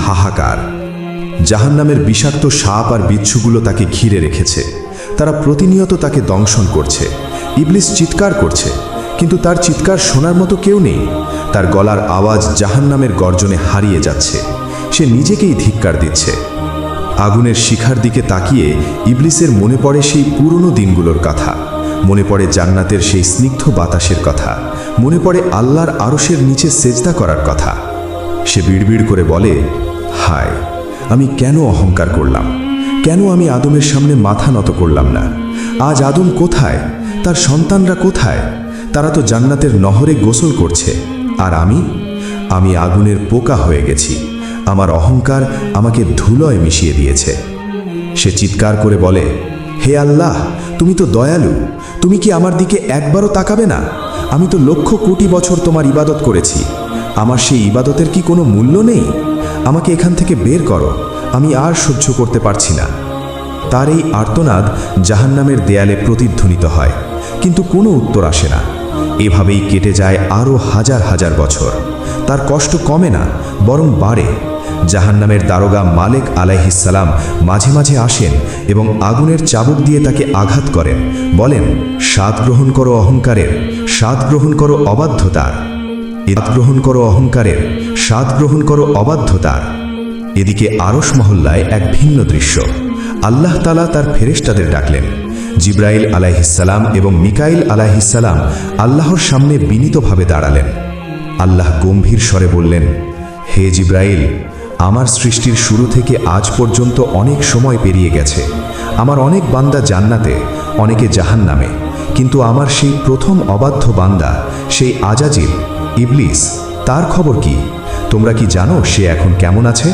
হাহাকার। জাহান্নামের বিষাক্ত সাপ আর বিচ্ছুগুলো তাকে ঘিরে রেখেছে। তারা প্রতিনিয়ত তাকে দংশন করছে। ইবলিস চিৎকার করছে, কিন্তু তার চিৎকার শোনার মতো কেউ নেই। তার গলার আওয়াজ জাহান্নামের গর্জনে হারিয়ে যাচ্ছে। সে নিজেকেই ধিক্কার দিচ্ছে। আগুনের শিখার দিকে তাকিয়ে ইবলিসের মনে পড়ে সেই পুরনো দিনগুলোর কথা। মনে পড়ে জান্নাতের সেই স্নিগ্ধ বাতাসের কথা। মনে পড়ে আল্লাহর আরশের নিচে সেজদা করার কথা। সে বিড়বিড় করে বলে, হায়, আমি কেন অহংকার করলাম? কেন আমি আদমের সামনে মাথা নত করলাম না? আজ আদম কোথায়? তার সন্তানরা কোথায়? তারা তো জান্নাতের নহরে গোসল করছে, আর আমি আগুনের পোকা হয়ে গেছি। আমার অহংকার আমাকে ধুলোয় মিশিয়ে দিয়েছে। সে চিৎকার করে বলে, হে আল্লাহ, তুমি তো দয়ালু। তুমি কি আমার দিকে একবারও তাকাবে না? আমি তো লক্ষ কোটি বছর তোমার ইবাদত করেছি। আমার সেই ইবাদতের কি কোনো মূল্য নেই? আমাকে এখান থেকে বের করো, আমি আর সহ্য করতে পারছি না। তার এই আর্তনাদ জাহান্নামের দেয়ালে প্রতিধ্বনিত হয়, কিন্তু কোনো উত্তর আসে না। এভাবেই কেটে যায় আরও হাজার হাজার বছর। তার কষ্ট কমে না, বরং বাড়ে। জাহান্নামের দারোগা মালেক আলাইহিসসালাম মাঝে মাঝে আসেন এবং আগুনের চাবুক দিয়ে তাকে আঘাত করেন। বলেন, স্বাদ গ্রহণ করো অহংকারের, স্বাদ গ্রহণ করো অবাধ্যতার। গ্রহণ করো অহংকারের, স্বাদ গ্রহণ করো অবাধ্যতার। এদিকে আরশ মহল্লায় এক ভিন্ন দৃশ্য। আল্লাহ তাআলা তার ফেরেশতাদের ডাকলেন। জিব্রাইল আলাইহিসসালাম এবং মিকাইল আলাইহিসসালাম আল্লাহর সামনে বিনীতভাবে দাঁড়ালেন। আল্লাহ গম্ভীর স্বরে বললেন, হে জিব্রাইল, আমার সৃষ্টির শুরু থেকে আজ পর্যন্ত অনেক সময় পেরিয়ে গেছে। আমার অনেক বান্দা জান্নাতে, অনেকে জাহান্নামে, কিন্তু আমার সেই প্রথম অবাধ্য বান্দা, সেই আজাজিল, ইবলিস, তার খবর কি? তোমরা কি জানো সে এখন কেমন আছে?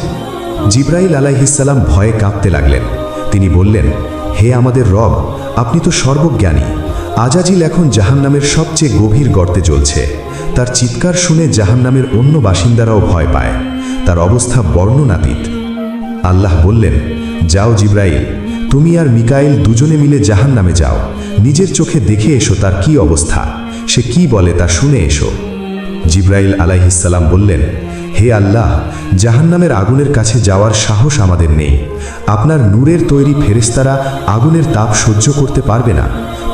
জিব্রাইল আলাইহিসসালাম ভয়ে কাঁপতে লাগলেন। তিনি বললেন, হে আমাদের রব, আপনি তো সর্বজ্ঞানী। আজাজিল এখন জাহান্নামের সবচেয়ে গভীর গর্তে জ্বলছে। তার চিৎকার শুনে জাহান্নামের অন্য বাসিন্দারাও ভয় পায়। তার অবস্থা বর্ণনাতীত। আল্লাহ বললেন, যাও জিব্রাইল, তুমি আর মিকাইল দুজনে মিলে জাহান্নামে যাও। নিজের চোখে দেখে এসো তার কি অবস্থা, সে কি বলে তা শুনে এসো। জিব্রাইল আলাইহিসসালাম বললেন, হে আল্লাহ, জাহান্নামের আগুনের কাছে যাওয়ার সাহস আমাদের নেই। আপনার নূরের তৈরি ফেরেশতারা আগুনের তাপ সহ্য করতে পারবে না,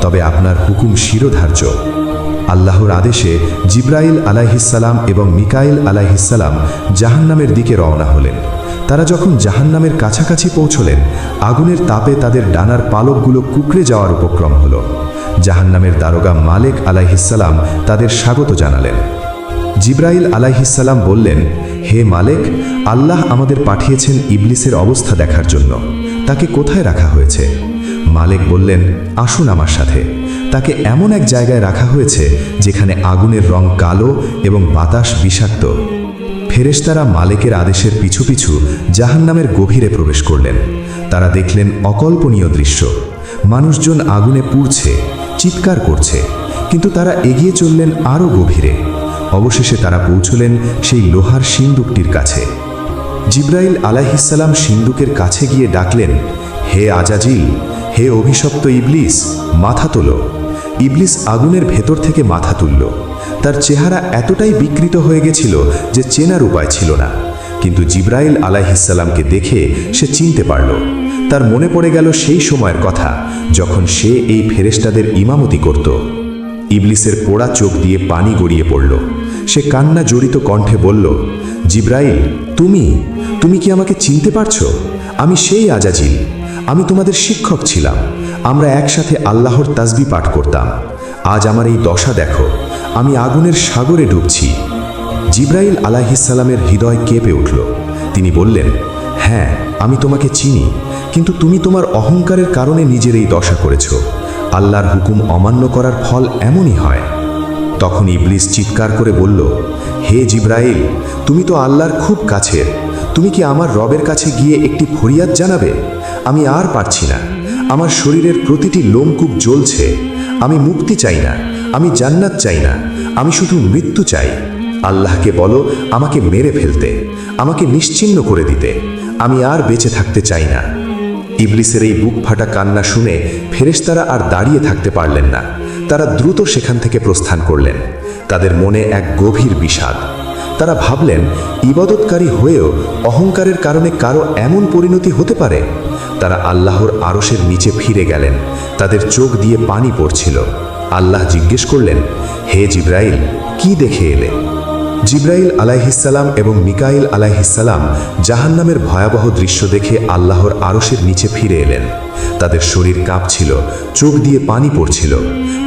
তবে আপনার হুকুম শিরোধার্য। আল্লাহর আদেশে জিব্রাইল আলাইহিসসালাম এবং মিকাইল আলাইহিসসালাম জাহান্নামের দিকে রওনা হলেন। তারা যখন জাহান্নামের কাছাকাছি পৌঁছলেন, আগুনের তাপে তাদের ডানার পালকগুলো কুঁকড়ে যাওয়ার উপক্রম হলো। জাহান্নামের দারোগা মালেক আলাইহিসসালাম তাদের স্বাগত জানালেন। জিব্রাইল আলাইহিসসালাম বললেন, হে মালেক, আল্লাহ আমাদের পাঠিয়েছেন ইবলিসের অবস্থা দেখার জন্য। তাকে কোথায় রাখা হয়েছে? মালেক বললেন, আসুন আমার সাথে। তাকে এমন এক জায়গায় রাখা হয়েছে যেখানে আগুনের রং কালো এবং বাতাস বিষাক্ত। ফেরেশতারা মালেকের আদেশের পিছু পিছু জাহান্নামের গভীরে প্রবেশ করলেন। তারা দেখলেন অকল্পনীয় দৃশ্য। মানুষজন আগুনে পুড়ছে, চিৎকার করছে, কিন্তু তারা এগিয়ে চললেন আরও গভীরে। অবশেষে তারা পৌঁছলেন সেই লোহার সিন্দুকটির কাছে। জিব্রাইল আলাইহিসসালাম সিন্দুকের কাছে গিয়ে ডাকলেন, হে আজাজিল, হে অভিশপ্ত ইবলিস, মাথা তোলো। ইবলিস আগুনের ভেতর থেকে মাথা তুলল। তার চেহারা এতটাই বিকৃত হয়ে গেছিল যে চেনার উপায় ছিল না। কিন্তু জিব্রাইল আলাইহিসসালামকে দেখে সে চিনতে পারল। তার মনে পড়ে গেল সেই সময়ের কথা যখন সে এই ফেরেশতাদের ইমামতি করত। ইবলিসের পোড়া চোখ দিয়ে পানি গড়িয়ে পড়ল। সে কান্না জড়িত কণ্ঠে বলল, জিব্রাইল, তুমি কি আমাকে চিনতে পারছো? আমি সেই আজাজিল। আমি তোমাদের শিক্ষক ছিলাম। আমরা একসাথে আল্লাহর তাসবিহ পাঠ করতাম। আজ আমার এই দশা দেখো, আমি আগুনের সাগরে ডুবছি। জিব্রাইল আলাইহিসসালামের হৃদয় কেঁপে উঠল। তিনি বললেন, হ্যাঁ, আমি তোমাকে চিনি, কিন্তু তুমি তোমার অহংকারের কারণে নিজের এই দশা করেছ। আল্লাহর হুকুম অমান্য করার ফল এমনই হয়। তখন ইবলিস চিৎকার করে বলল, হে জিব্রাইল, তুমি তো আল্লাহর খুব কাছের। তুমি কি আমার রবের কাছে গিয়ে একটি ফরিয়াদ জানাবে? আমি আর পারছি না। আমার শরীরের প্রতিটি লোমকূপ জ্বলছে। আমি মুক্তি চাই না, আমি জান্নাত চাই না, আমি শুধু মৃত্যু চাই। আল্লাহকে বলো আমাকে মেরে ফেলতে, আমাকে নিশ্চিহ্ন করে দিতে। আমি আর বেঁচে থাকতে চাই না। ইবলিসের এই বুক ফাটা কান্না শুনে ফেরেশতারা আর দাঁড়িয়ে থাকতে পারলেন না। তারা দ্রুত সেখান থেকে প্রস্থান করলেন। তাদের মনে এক গভীর বিষাদ। তারা ভাবলেন, ইবাদতকারী হয়েও অহংকারের কারণে কারো এমন পরিণতি হতে পারে। তারা আল্লাহর আরশের নিচে ফিরে গেলেন। তাদের চোখ দিয়ে পানি পড়ছিল। আল্লাহ জিজ্ঞেস করলেন, হে জিব্রাইল, কি দেখে এলে? জিব্রাইল আলাইহিসসালাম এবং মিকাইল আলাইহিসসালাম জাহান্নামের ভয়াবহ দৃশ্য দেখে আল্লাহর আরশের নিচে ফিরে এলেন। তাদের শরীর কাঁপছিল, চোখ দিয়ে পানি পড়ছিল।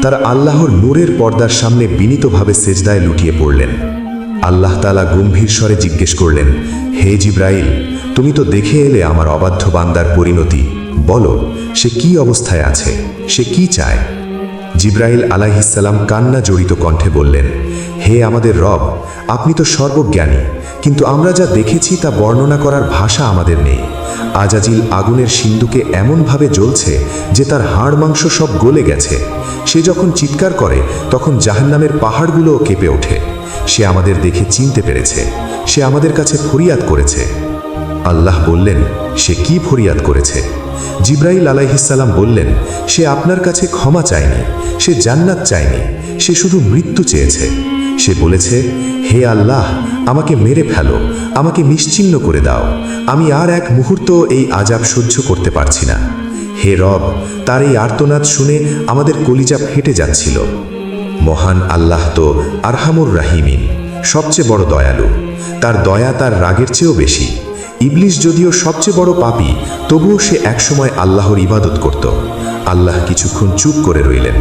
তারা আল্লাহর নূরের পর্দার সামনে বিনীতভাবে সেজদায় লুটিয়ে পড়লেন। আল্লাহ তাআলা গম্ভীর স্বরে জিজ্ঞেস করলেন, হে জিব্রাইল, তুমি তো দেখে এলে আমার অবাধ্য বান্দার পরিণতি। বলো, সে কি অবস্থায় আছে, সে কি চায়? জিব্রাইল আলাইহিসসালাম কান্না জড়িত কণ্ঠে বললেন, হে আমাদের রব, আপনি তো সর্বজ্ঞানী, কিন্তু আমরা যা দেখেছি তা বর্ণনা করার ভাষা আমাদের নেই। আজাজিল আগুনের সিন্ধুকে এমনভাবে জ্বলছে যে তার হাড় মাংস সব গলে গেছে। সে যখন চিৎকার করে তখন জাহান্নামের পাহাড়গুলোও কেঁপে ওঠে। সে আমাদের দেখে চিনতে পেরেছে। সে আমাদের কাছে ফরিয়াদ করেছে। আল্লাহ বললেন, সে কি ফরিয়াদ করেছে? জিব্রাইল আলাইহিসসালাম বললেন, সে আপনার কাছে ক্ষমা চায়নি, সে জান্নাত চায়নি, সে শুধু মৃত্যু চেয়েছে। সে বলেছে, হে আল্লাহ, আমাকে মেরে ফেলো, আমাকে নিশ্চিহ্ন করে দাও। আমি আর এক মুহূর্ত এই আযাব সহ্য করতে পারছি না। হে রব, তার এই আর্তনাদ শুনে আমাদের কলিজা ফেটে যাচ্ছিল। মহান আল্লাহ তো আরহামুর রাহিমিন, সবচেয়ে বড় দয়ালু। তার দয়া তার রাগের চেয়েও বেশি। ইবলিস যদিও সবচেয়ে বড় পাপী, তবুও সে একসময় আল্লাহর ইবাদত করত। আল্লাহ কিছুক্ষণ চুপ করে রইলেন।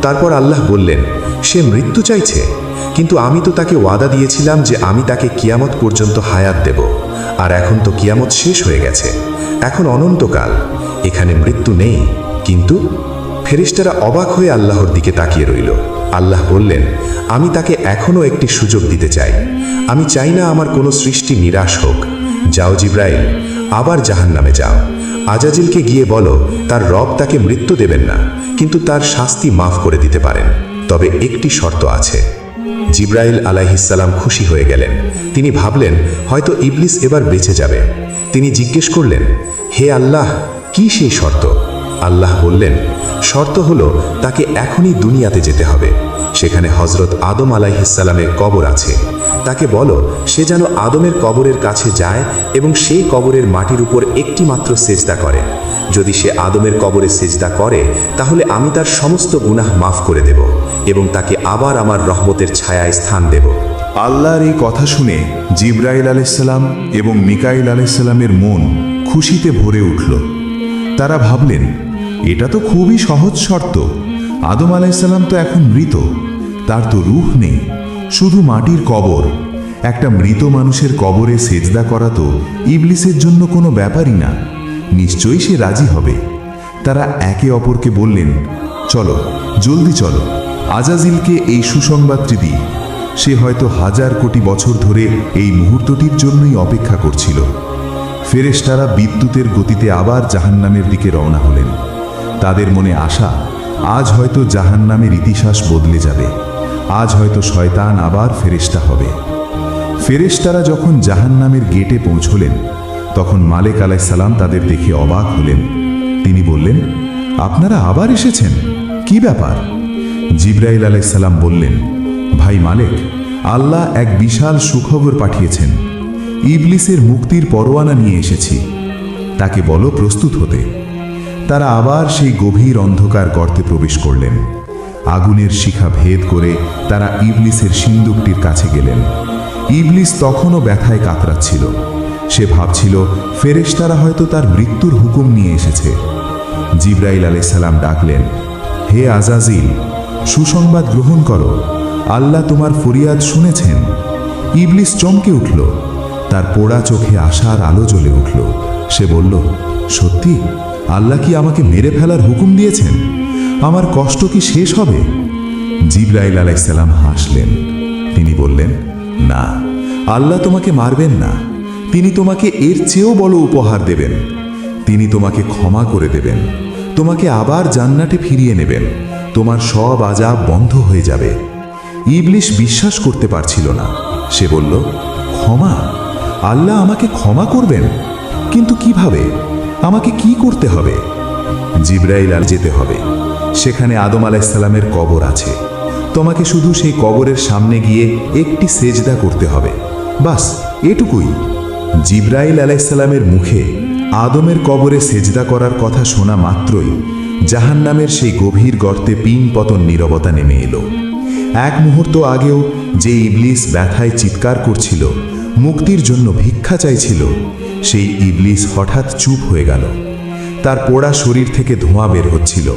তারপর আল্লাহ বললেন, সে মৃত্যু চাইছে, কিন্তু আমি তো তাকে ওয়াদা দিয়েছিলাম যে আমি তাকে কিয়ামত পর্যন্ত হায়াত দেব। আর এখন তো কিয়ামত শেষ হয়ে গেছে, এখন অনন্তকাল, এখানে মৃত্যু নেই। কিন্তু ফেরেশতারা অবাক হয়ে আল্লাহর দিকে তাকিয়ে রইল। আল্লাহ বললেন, আমি তাকে এখনও একটি সুযোগ দিতে চাই। আমি চাই না আমার কোনো সৃষ্টি নিরাশ হোক। যাও জিব্রাইল, আবার জাহান্নামে যাও। আজাজিলকে গিয়ে বলো, তার রব তাকে মৃত্যু দেবেন না, কিন্তু তার শাস্তি মাফ করে দিতে পারেন। তবে একটি শর্ত আছে। জিব্রাইল আলাইহিসসালাম খুশি হয়ে গেলেন। তিনি ভাবলেন, হয়তো ইবলিস এবার বেঁচে যাবে। তিনি জিজ্ঞেস করলেন, হে আল্লাহ, কি সেই শর্ত? আল্লাহ বললেন, শর্ত হলো তাকে এখনই দুনিয়াতে যেতে হবে। সেখানে হযরত আদম আলাইহিসসালামের কবর আছে। তাকে বলো, সে যেন আদমের কবরের কাছে যায় এবং সেই কবরের মাটির উপর একটি মাত্র সেজদা করে। যদি সে আদমের কবরে সেজদা করে, তাহলে আমি তার সমস্ত গুনাহ মাফ করে দেব এবং তাকে আবার আমার রহমতের ছায়ায় স্থান দেব। আল্লাহর এই কথা শুনে জিব্রাইল আলাইহিসসালাম এবং মিকাইল আলাইহিসসালামের মন খুশিতে ভরে উঠল। তারা ভাবলেন, এটা তো খুবই সহজ শর্ত। আদম আলাইহিসসালাম তো এখন মৃত, তার তো রূহ নেই, শুধু মাটির কবর। একটা মৃত মানুষের কবরে সেজদা করা তো ইবলিসের জন্য কোনো ব্যাপারই না। নিশ্চয়ই সে রাজি হবে। তারা একে অপরকে বললেন, চলো, জলদি চলো, আজাজিলকে এই সুসংবাদটি দিই। সে হয়তো হাজার কোটি বছর ধরে এই মুহূর্তটির জন্যই অপেক্ষা করছিল। ফেরেশতারা বিদ্যুতের গতিতে আবার জাহান্নামের দিকে রওনা হলেন। তাদের মনে আশা, আজ হয়তো জাহান্নামের ইতিহাস বদলে যাবে। আজ হয়তো শয়তান আবার ফেরেশতা হবে। ফেরেশতারা যখন জাহান্নামের গেটে পৌঁছলেন, তখন মালেক আলাইহিসসালাম তাদের দেখে অবাক হলেন। তিনি বললেন, আপনারা আবার এসেছেন, কি ব্যাপার? জিব্রাইল আলাইহিসসালাম বললেন, ভাই মালেক, আল্লাহ এক বিশাল সুখবর পাঠিয়েছেন। ইবলিসের মুক্তির পরোয়ানা নিয়ে এসেছি। তাকে বলো প্রস্তুত হতে। তারা আবার সেই গভীর অন্ধকার গর্তে প্রবেশ করলেন। আগুনের শিখা ভেদ করে তারা ইবলিসের সিন্দুকটির কাছে গেলেন। ইবলিস তখনও ব্যথায় কাতরাচ্ছিল। সে ভাবছিল, ফেরেশতারা হয়তো তার মৃত্যুর হুকুম নিয়ে এসেছে। জিব্রাইল আলাইহিসসালাম ডাকলেন, হে আজাজিল, সুসংবাদ গ্রহণ করো, আল্লাহ তোমার ফরিয়াদ শুনেছেন। ইবলিস চমকে উঠল। তার পোড়া চোখে আশার আলো জ্বলে উঠল। সে বলল, সত্যি? আল্লাহ কি আমাকে মেরে ফেলার হুকুম দিয়েছেন? আমার কষ্ট কি শেষ হবে? জিব্রাইল আলাইহিসসালাম হাসলেন। তিনি বললেন, না, আল্লাহ তোমাকে মারবেন না। তিনি তোমাকে এর চেয়েও বড় উপহার দেবেন। তিনি তোমাকে ক্ষমা করে দেবেন, তোমাকে আবার জান্নাতে ফিরিয়ে নেবেন। তোমার সব আযাব বন্ধ হয়ে যাবে। ইবলিস বিশ্বাস করতে পারছিল না। সে বলল, ক্ষমা? আল্লাহ আমাকে ক্ষমা করবেন? কিন্তু কিভাবে? আমাকে কি করতে হবে? জিব্রাইল যেতে হবে। সেখানে আদম আলাইহিসসালামের কবর আছে। তোমাকে শুধু সেই কবরের সামনে গিয়ে একটি সেজদা করতে হবে, বাস এটুকুই। জিবরাইল আলাইহিসসালামের মুখে আদমের কবরে সেজদা করার কথা শোনা মাত্রই জাহান্নামের সেই গভীর গর্তে পিন পতন নীরবতা নেমে এলো। এক মুহূর্ত আগেও যে ইবলিস ব্যথায় চিৎকার করছিল, মুক্তির জন্য ভিক্ষা চাইছিল, সেই ইবলিস হঠাৎ চুপ হয়ে গেল। তার পোড়া শরীর থেকে ধোঁয়া বের হচ্ছিল।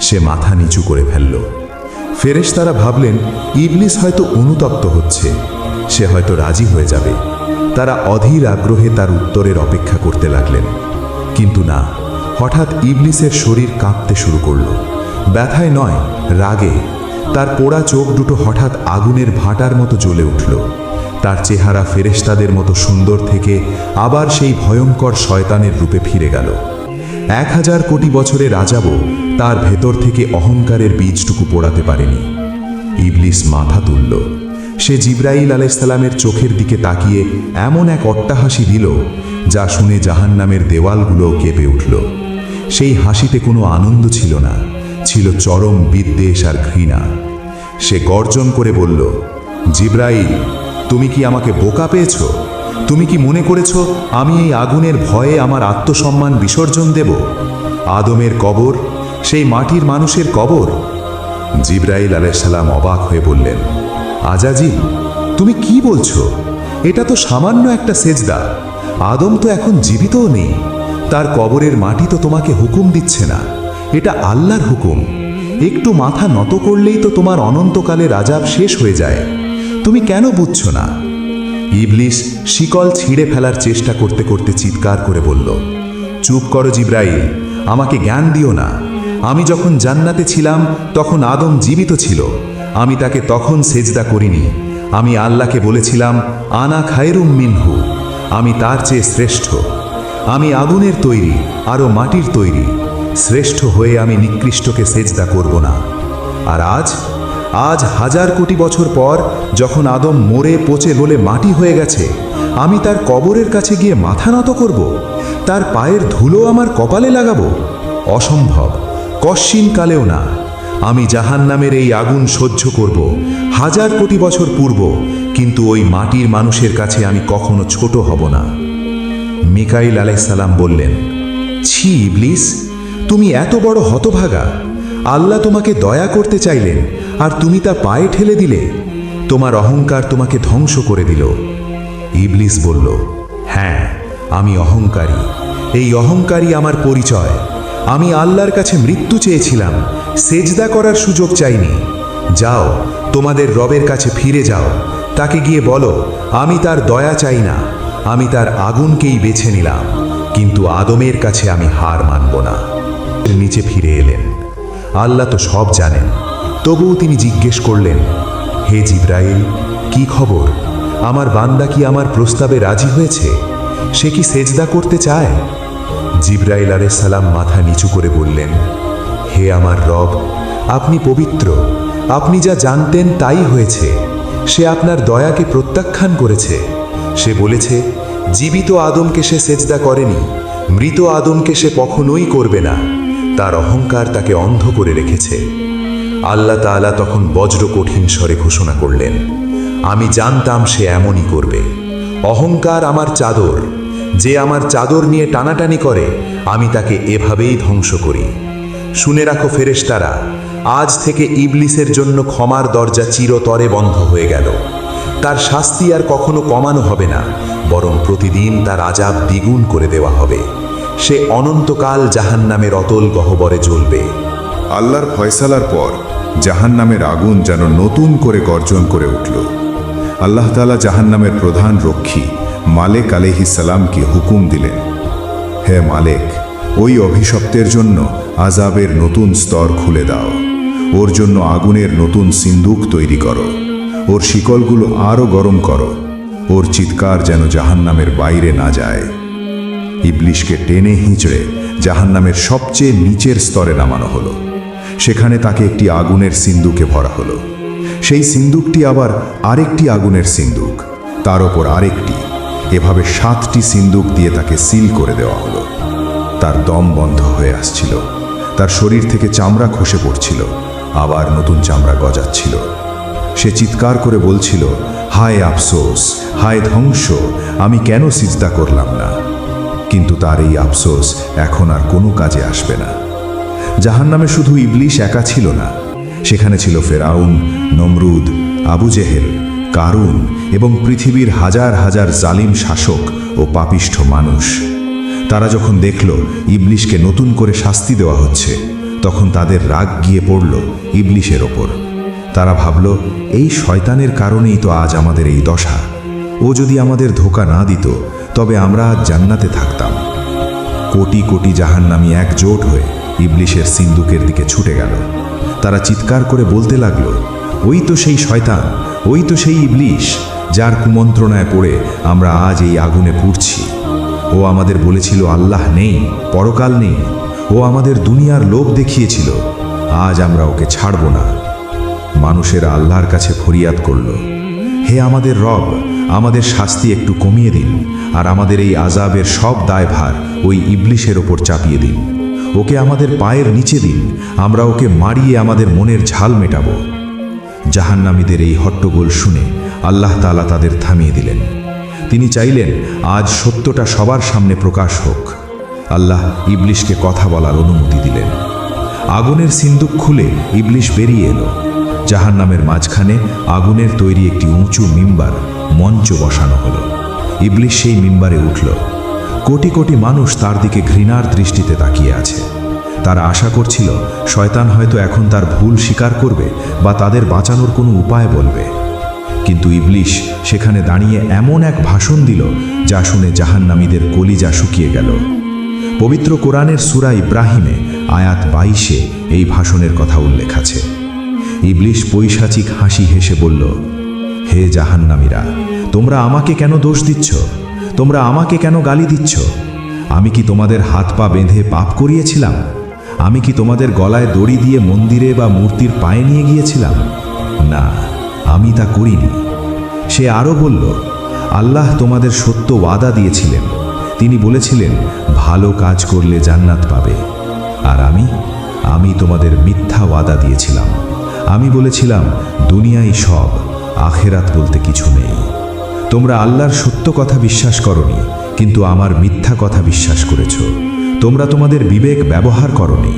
সে মাথা নিচু করে ফেলল। ফেরেশতারা ভাবলেন ইবলিস হয়তো অনুতপ্ত হচ্ছে, সে হয়তো রাজি হয়ে যাবে। তারা অধীর আগ্রহে তার উত্তরের অপেক্ষা করতে লাগলেন। কিন্তু না, হঠাৎ ইবলিসের শরীর কাঁপতে শুরু করল। ব্যথায় নয়, রাগে। তার পোড়া চোখ দুটো হঠাৎ আগুনের ভাঁটার মতো জ্বলে উঠল। তার চেহারা ফেরেশতাদের মতো সুন্দর থেকে আবার সেই ভয়ঙ্কর শয়তানের রূপে ফিরে গেল। 1000 কোটি বছরের আযাবও তার ভেতর থেকে অহংকারের বীজটুকু পোড়াতে পারেনি। ইবলিস মাথা তুলল। সে জিবরাইল আলাইহিসসালামের চোখের দিকে তাকিয়ে এমন এক অট্টহাসি দিল, যা শুনে জাহান্নামের দেওয়ালগুলো কেঁপে উঠল। সেই হাসিতে কোনো আনন্দ ছিল না, ছিল চরম বিদ্বেষ আর ঘৃণা। সে গর্জন করে বলল, জিবরাইল, তুমি কি আমাকে বোকা পেয়েছ? তুমি কি মনে করেছ আমি এই আগুনের ভয়ে আমার আত্মসম্মান বিসর্জন দেব? আদমের কবর, সেই মাটির মানুষের কবর। জিবরাইল আলাইহিসসালাম অবাক হয়ে বললেন, আজাজিল, তুমি কি বলছো? এটা তো সামান্য একটা সেজদা। আদম তো এখন জীবিতও নেই। তার কবরের মাটি তো তোমাকে হুকুম দিচ্ছে না, এটা আল্লাহর হুকুম। একটু মাথা নত করলেই তো তোমার অনন্তকালের আযাব শেষ হয়ে যায়। তুমি কেন বুঝছো না? ইবলিস শিকল ছিঁড়ে ফেলার চেষ্টা করতে করতে চিৎকার করে বলল, চুপ করো জিবরাইল, আমাকে জ্ঞান দিও না। আমি যখন জান্নাতে ছিলাম তখন আদম জীবিত ছিল। আমি তাকে তখন সেজদা করিনি। আমি আল্লাহকে বলেছিলাম, আনা খায়রুম মিনহু, আমি তার চেয়ে শ্রেষ্ঠ। আমি আগুনের তৈরি, আরও মাটির তৈরি। শ্রেষ্ঠ হয়ে আমি নিকৃষ্টকে সেজদা করব না। আর আজ 1000 কোটি বছর পর যখন আদম মরে পচে গলে মাটি হয়ে গেছে, আমি তার কবরের কাছে গিয়ে মাথা নত করব? তার পায়ের ধুলো আমার কপালে লাগাবো? অসম্ভব, কশ্চিন কালেও না। আমি জাহান্নামের এই আগুন সহ্য করব 1000 কোটি বছর পূর্ব, কিন্তু ওই মাটির মানুষের কাছে আমি কখনো ছোট হব না। মিকাইল আলাইহিসসালাম বললেন, ছি ইবলিস, তুমি এত বড় হতভাগা। আল্লাহ তোমাকে দয়া করতে চাইলেন, আর তুমি তা পায়ে ঠেলে দিলে। তোমার অহংকার তোমাকে ধ্বংস করে দিল। ইবলিস বলল, হ্যাঁ, আমি অহংকারী। এই অহংকারী আমার পরিচয়। আমি আল্লাহর কাছে মৃত্যু চেয়েছিলাম, সেজদা করার সুযোগ চাইনি। যাও, তোমাদের রবের কাছে ফিরে যাও। তাকে গিয়ে বলো, আমি তার দয়া চাই না, আমি তার আগুনকেই বেছে নিলাম। কিন্তু আদমের কাছে আমি হার মানব না। নিচে ফিরে এলেন। আল্লাহ তো সব জানেন, তবুও তিনি জিজ্ঞেস করলেন, হে জিবরাইল, কি খবর? আমার বান্দা কি আমার প্রস্তাবে রাজি হয়েছে? সে কি সেজদা করতে চায়? জিবরাইল আলাইহিসসালাম মাথা নিচু করে বললেন, হে আমার রব, আপনি পবিত্র। আপনি যা জানতেন তাই হয়েছে। সে আপনার দয়াকে প্রত্যাখ্যান করেছে। সে বলেছে, জীবিত আদমকে সে সেজদা করেনি, মৃত আদমকে সে কখনোই করবে না। তার অহংকার তাকে অন্ধ করে রেখেছে। আল্লাহ তাআলা তখন বজ্র কঠিন স্বরে ঘোষণা করলেন, আমি জানতাম সে এমনই করবে। অহংকার আমার চাদর। যে আমার চাদর নিয়ে টানাটানি করে, আমি তাকে এভাবেই ধ্বংস করি। শুনে রাখো ফেরেশতারা, আজ থেকে ইবলিসের জন্য ক্ষমার দরজা চিরতরে বন্ধ হয়ে গেল। তার শাস্তি আর কখনো কমানো হবে না, বরং প্রতিদিন তার আযাব দ্বিগুণ করে দেওয়া হবে। সে অনন্তকাল জাহান্নামের অতল গহ্বরে জ্বলবে। আল্লাহর ফয়সালার পর জাহান্নামের আগুন যেন নতুন করে গর্জন করে উঠল। আল্লাহ তাআলা জাহান্নামের প্রধান রক্ষী মালেক আলাইহিসসালামকে হুকুম দিলেন, হে মালেক, ওই অভিশপ্তের জন্য আযাবের নতুন স্তর খুলে দাও। ওর জন্য আগুনের নতুন সিন্দুক তৈরি করো। ওর শিকলগুলো আরও গরম করো। ওর চিৎকার যেন জাহান্নামের বাইরে না যায়। ইবলিশকে টেনে হিঁচড়ে জাহান্নামের সবচেয়ে নিচের স্তরে নামানো হলো। সেখানে তাকে একটি আগুনের সিন্দুকে ভরা হলো। সেই সিন্দুকটি আবার আরেকটি আগুনের সিন্দুক, তার ওপর আরেকটি, এভাবে 7টি সিন্দুক দিয়ে তাকে সিল করে দেওয়া হলো। তার দম বন্ধ হয়ে আসছিল। তার শরীর থেকে চামড়া খসে পড়ছিল। আবার নতুন চামড়া গজাচ্ছিল। সে চিৎকার করে বলছিল, হায় আফসোস, হায় ধ্বংস, আমি কেন সিজদা করলাম না। কিন্তু তার এই আফসোস এখন আর কোনো কাজে আসবে না। জাহান্নামে শুধু ইবলিশ একা ছিল না, সেখানে ছিল ফেরাউন, নমরুদ, আবু জেহেল, কারুন এবং পৃথিবীর হাজার হাজার জালিম শাসক ও পাপিষ্ঠ মানুষ। তারা যখন দেখল ইবলিশকে নতুন করে শাস্তি দেওয়া হচ্ছে, তখন তাদের রাগ গিয়ে পড়ল ইবলিশের ওপর। তারা ভাবল, এই শয়তানের কারণেই তো আজ আমাদের এই দশা। ও যদি আমাদের ধোঁকা না দিত, তবে আমরা আজ জান্নাতে থাকতাম। কোটি কোটি জাহান্নামী একজোট হয়ে ইবলিশের সিন্দুকের দিকে ছুটে গেল। তারা চিৎকার করে বলতে লাগলো, ওই তো সেই শয়তান, ওই তো সেই ইবলিশ, যার কুমন্ত্রণায় পড়ে আমরা আজ এই আগুনে পুড়ছি। ও আমাদের বলেছিল আল্লাহ নেই, পরকাল নেই। ও আমাদের দুনিয়ার লোভ দেখিয়েছিল। আজ আমরা ওকে ছাড়ব না। মানুষেরা আল্লাহর কাছে ফরিয়াদ করল, হে আমাদের রব, আমাদের শাস্তি একটু কমিয়ে দিন, আর আমাদের এই আযাবের সব দায়ভার ওই ইবলিশের ওপর চাপিয়ে দিন। ওকে আমাদের পায়ের নিচে দিন, আমরা ওকে মারিয়ে আমাদের মনের ঝাল মেটাবো। জাহান্নামীদের এই হট্টগোল শুনে আল্লাহ তাআলা তাদের থামিয়ে দিলেন। তিনি চাইলেন আজ সত্যটা সবার সামনে প্রকাশ হোক। আল্লাহ ইবলিশকে কথা বলার অনুমতি দিলেন। আগুনের সিন্দুক খুলে ইবলিশ বেরিয়ে এলো। জাহান্নামের মাঝখানে আগুনের তৈরি একটি উঁচু মিম্বার, মঞ্চ বসানো হলো। ইবলিশ সেই মিম্বারে উঠল। কোটি কোটি মানুষ তার দিকে ঘৃণার দৃষ্টিতে তাকিয়ে আছে। তারা আশা করছিল শয়তান হয়তো এখন তার ভুল স্বীকার করবে বা তাদের বাঁচানোর কোনো উপায় বলবে। কিন্তু ইবলিশ সেখানে দাঁড়িয়ে এমন এক ভাষণ দিল, যা শুনে জাহান্নামীদের কলিজা শুকিয়ে গেল। পবিত্র কোরআনের সূরা ইব্রাহিমে আয়াত 22-এ এই ভাষণের কথা উল্লেখ আছে। ইবলিশ পৈশাচিক হাসি হেসে বলল, হে জাহান্নামীরা, তোমরা আমাকে কেন দোষ দিচ্ছ? তোমরা আমাকে কেন গালি দিচ্ছ? আমি কি তোমাদের হাত পা বেঁধে পাপ করিয়েছিলাম? আমি কি তোমাদের গলায় দড়ি দিয়ে মন্দিরে বা মূর্তির পায়ে নিয়ে গিয়েছিলাম? না, আমি তা করিনি। সে আরও বলল, আল্লাহ তোমাদের সত্য ওয়াদা দিয়েছিলেন। তিনি বলেছিলেন ভালো কাজ করলে জান্নাত পাবে। আর আমি তোমাদের মিথ্যা ওয়াদা দিয়েছিলাম। আমি বলেছিলাম দুনিয়াই সব, আখেরাত বলতে কিছু নেই। তোমরা আল্লাহর সত্য কথা বিশ্বাস করনি, কিন্তু আমার মিথ্যা কথা বিশ্বাস করেছ। তোমরা তোমাদের বিবেক ব্যবহার করনি।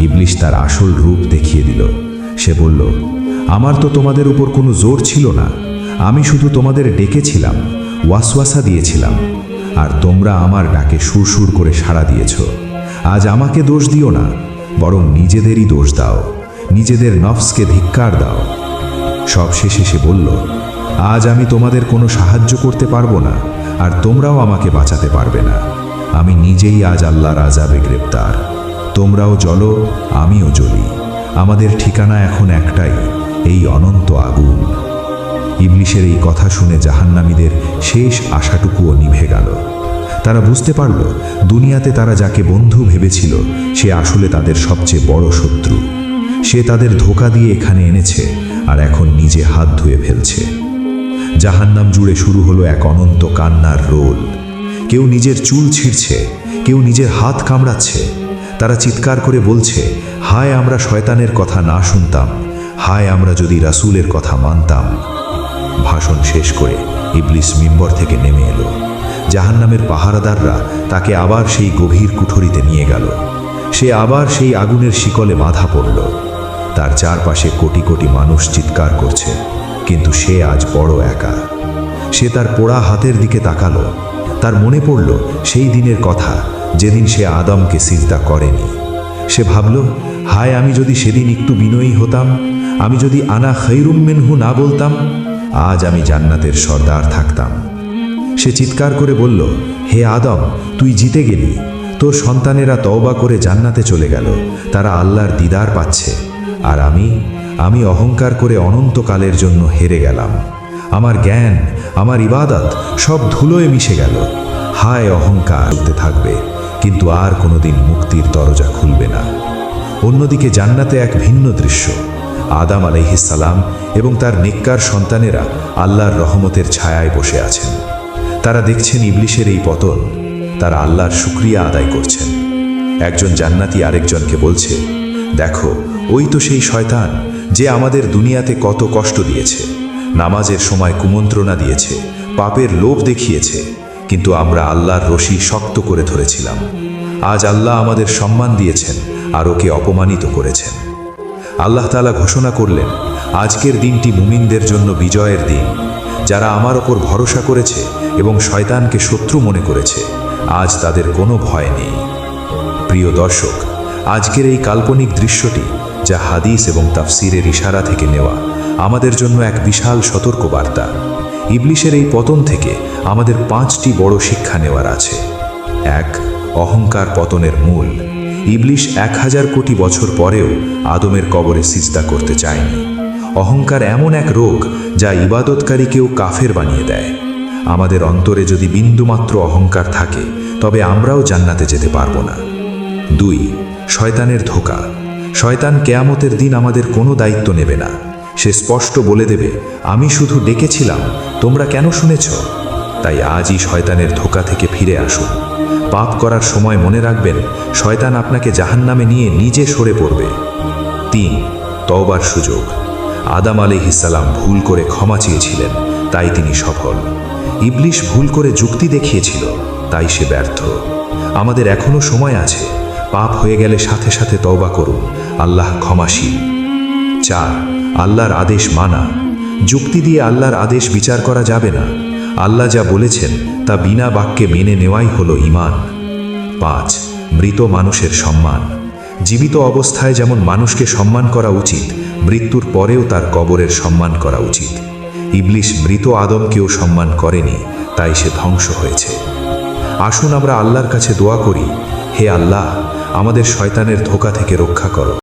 ইবলিশ তার আসল রূপ দেখিয়ে দিল। সে বলল, আমার তো তোমাদের উপর কোনো জোর ছিল না। আমি শুধু তোমাদের ডেকেছিলাম, ওয়াসওয়াসা দিয়েছিলাম, আর তোমরা আমার ডাকে সুরসুর করে সাড়া দিয়েছ। আজ আমাকে দোষ দিও না, বরং নিজেদেরই দোষ দাও, নিজেদের নফসকে ধিক্কার দাও। সব শেষে সে বলল, আজ আমি তোমাদের কোনো সাহায্য করতে পারবো না, আর তোমরাও আমাকে বাঁচাতে পারবে না। আমি নিজেই আজ আল্লাহর আযাবে গ্রেপ্তার। তোমরাও জ্বলো, আমিও জ্বলি। আমাদের ঠিকানা এখন একটাই, এই অনন্ত আগুন। ইবলিশের এই কথা শুনে জাহান্নামীদের শেষ আশাটুকুও নিভে গেল। তারা বুঝতে পারল দুনিয়াতে তারা যাকে বন্ধু ভেবেছিল, সে আসলে তাদের সবচেয়ে বড় শত্রু। সে তাদের ধোঁকা দিয়ে এখানে এনেছে, আর এখন নিজে হাত ধুয়ে ফেলছে। জাহান্নাম জুড়ে শুরু হলো এক অনন্ত কান্নার রোল। কেউ নিজের চুল ছিঁড়ছে, কেউ নিজের হাত কামড়াচ্ছে। তারা চিৎকার করে বলছে, হায় আমরা শয়তানের কথা না শুনতাম, হায় আমরা যদি রাসূলের কথা মানতাম। ভাষণ শেষ করে ইবলিশ মিম্বর থেকে নেমে এলো। জাহান্নামের পাহারাদাররা তাকে আবার সেই গভীর কুঠরিতে নিয়ে গেল। সে আবার সেই আগুনের শিকলে বাঁধা পড়ল। তার চারপাশে কোটি কোটি মানুষ চিৎকার করছে, কিন্তু সে আজ বড় একা। সে তার পোড়া হাতের দিকে তাকালো। তার মনে পড়ল সেই দিনের কথা, যেদিন সে আদমকে সিজদা করেনি। সে ভাবল, হায় আমি যদি সেদিন একটু বিনয়ী হতাম, আমি যদি আনা খৈরুম মিনহু না বলতাম, আজ আমি জান্নাতের সর্দার থাকতাম। সে চিৎকার করে বলল, হে আদম, তুই জিতে গেলি। তোর সন্তানেরা তওবা করে জান্নাতে চলে গেল, তারা আল্লাহর দিদার পাচ্ছে। আর আমি অহংকার করে অনন্তকালের জন্য হেরে গেলাম। আমার জ্ঞান, আমার ইবাদত সব ধুলোয় মিশে গেল। হায় অহংকার চলতে থাকবে, কিন্তু আর কোনোদিন মুক্তির দরজা খুলবে না। অন্যদিকে জান্নাতে এক ভিন্ন দৃশ্য। আদম আলাইহিস সালাম এবং তার নেককার সন্তানেরা আল্লাহর রহমতের ছায়ায় বসে আছেন। তারা দেখছেন ইবলিশের এই পতন। তারা আল্লাহর শুকরিয়া আদায় করছেন। একজন জান্নাতি আরেকজনকে বলছে, দেখো ওই তো সেই শয়তান যে আমাদের দুনিয়াতে কত কষ্ট দিয়েছে, নামাজের সময় কুমন্ত্রণা দিয়েছে, পাপের লোভ দেখিয়েছে, কিন্তু আমরা আল্লাহর রশি শক্ত করে ধরেছিলাম। আজ আল্লাহ আমাদের সম্মান দিয়েছেন আর ওকে অপমানিত করেছেন। আল্লাহ তাআলা ঘোষণা করলেন, আজকের দিনটি মুমিনদের জন্য বিজয়ের দিন। যারা আমার ওপর ভরসা করেছে এবং শয়তানকে শত্রু মনে করেছে, আজ তাদের কোনো ভয় নেই। প্রিয় দর্শক, আজকের এই কাল্পনিক দৃশ্যটি, যা হাদিস এবং তাফসিরের ইশারা থেকে নেওয়া, আমাদের জন্য এক বিশাল সতর্কবার্তা। ইবলিশের এই পতন থেকে আমাদের 5টি বড় শিক্ষা নেওয়ার আছে। 1. অহংকার পতনের মূল। ইবলিশ 1000 কোটি বছর পরেও আদমের কবরে সিজদা করতে চায়নি। অহংকার এমন এক রোগ যা ইবাদতকারীকেও কাফের বানিয়ে দেয়। আমাদের অন্তরে যদি বিন্দুমাত্র অহংকার থাকে, তবে আমরাও জান্নাতে যেতে পারবো না। 2. শয়তানের ধোঁকা। শয়তান কেয়ামতের দিন আমাদের কোনো দায়িত্ব নেবে না। সে স্পষ্ট বলে দেবে, আমি শুধু ডেকেছিলাম, তোমরা কেন শুনেছ? তাই আজই শয়তানের ধোঁকা থেকে ফিরে আসুন। পাপ করার সময় মনে রাখবেন, শয়তান আপনাকে জাহান্নামে নিয়ে নিজে সরে পড়বে। 3. তওবার সুযোগ। আদম আলাইহিস সালাম ভুল করে ক্ষমা চেয়েছিলেন, তাই তিনি সফল। ইবলিশ ভুল করে যুক্তি দেখিয়েছিল, তাই সে ব্যর্থ। আমাদের এখনো সময় আছে। পাপ হয়ে গেলে সাথে সাথে তওবা করুন, আল্লাহ ক্ষমাশীল। 4. আল্লাহর আদেশ মানা। যুক্তি দিয়ে আল্লাহর আদেশ বিচার করা যাবে না। আল্লাহ যা বলেছেন তা বিনা বাক্যে মেনে নেওয়াই হলো ঈমান। 5. মৃত মানুষের সম্মান। জীবিত অবস্থায় যেমন মানুষকে সম্মান করা উচিত, মৃত্যুর পরেও তার কবরের সম্মান করা উচিত। ইবলিশ মৃত আদমকেও সম্মান করেনি, তাই সে ধ্বংস হয়েছে। আসুন আমরা আল্লাহর কাছে দোয়া করি, হে আল্লাহ, আমাদের শয়তানের ধোঁকা থেকে রক্ষা করো।